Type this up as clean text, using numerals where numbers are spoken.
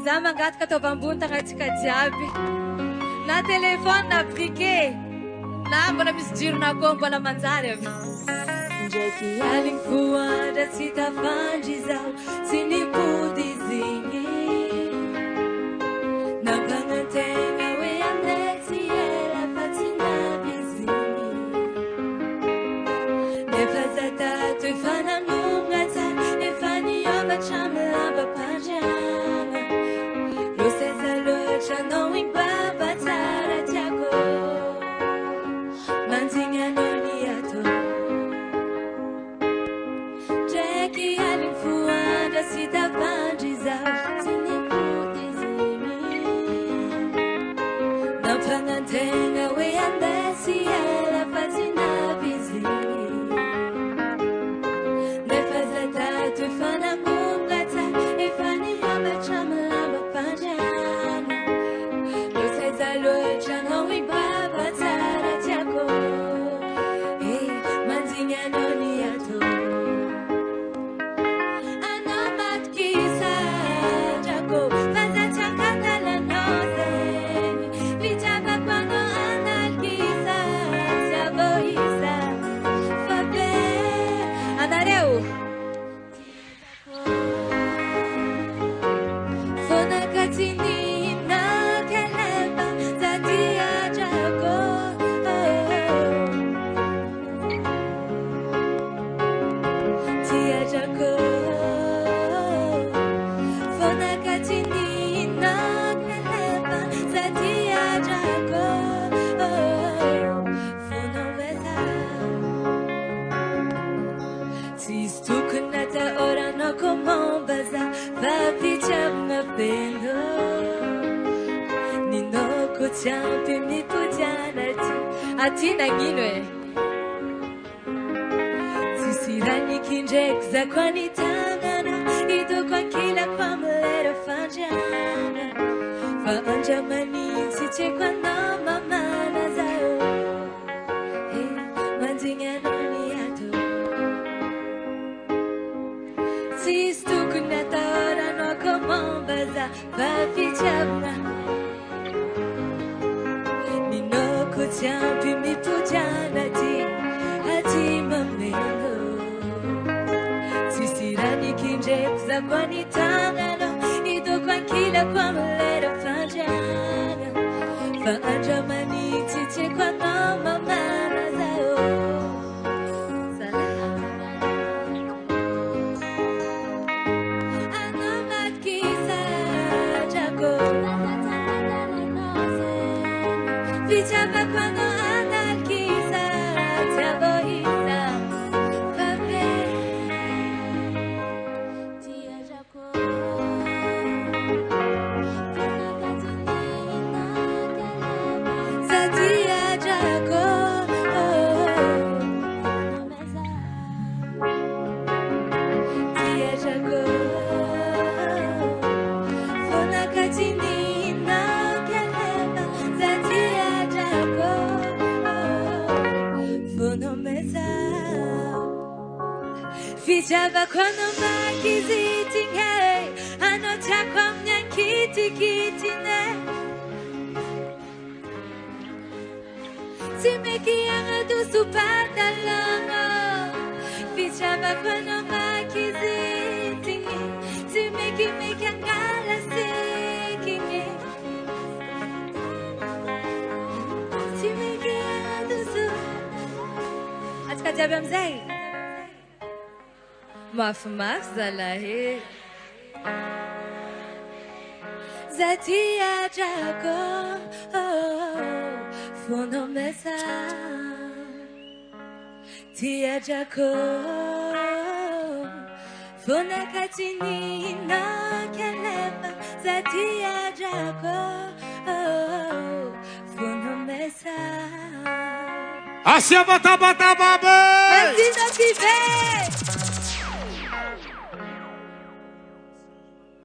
Za mangatka to ambony tagnatsika jiaby. Na telefone na briquet. Na mbola misy jirona koa mbola manjary avy. Ndraiky aligny voandra tsy tafandry izao tsy nipody izigny. Nampanantegna hoe andeha tsy ela fa tsy navy izigny. Nefa za tato efa nanomagna tsara efa niobatra amin'ny lambam-pandriagna. Lo seza loatra anao ibaba tsara tiako. Mandigny anao ny ato. Ndraiky aligny voandra tsy tafandry izao tsy nipody izigny. Nampanantegna hoe andeha tsy ela fa tsy navy izigny. Nefa za tato efa nanomagna tsara efa niobatra amin'ny lambam-pandriagna. Lo seza loatra anao ibaba tsara tiako. Mandigny anao ny ato. Anao matokisa drako fa za tsy ankadalanao zegny. Fitiavako anao analkisa tsy avoisa fa be anareo. Fonakatiny nakeleba za tiadrako. Tiadrako. Fonakatiny nakeleba za tiadrako. Fonaweza tsisy tokony atahoranao komomba za fa fitiavagna pendo. Ninoko tsy ampy mipodiana aty nagnino e. Tsisy raha nikindraiky za koa ny tagnana hitako ankilako amin'ny lera fandriagna. Fa andriamanitsy tsy haiko anao mamana zao. Mandigny anao ny ato. Tsisy tokony atahoranao komomba za fa fitiavagna. Ninoko tsy ampy mipodiana aty mameno. Tsisy raha nikindraiky za koa ny tagnana hitako ankilako amin'ny lera fandriagna. Fa andriamanitsy tsy haiko anao mamana zao. Anao matokisa drako fitiavako anao analkisa tsy avoisa fa be tiadrako. Za tiadrako. Tiadrako. Fonakatiny nakeleba za tiadrako. Fonameza fitiavako anao makizitigny. Anao tiako amin'ny ankitikitiny. Tsy meky agnadoso padalagna. Fitiavako anao makizitigny. Tsy meky angala sikigny. Tsy meky agnadoso. Atsika jiaby amizay. Mafimafy zalahy. Za tiadrako. Fonameza tiadrako. Fonakatiny nakeleba za tiadrako. Fonameza. Assim, bota, bota, babê! Assim não se vê.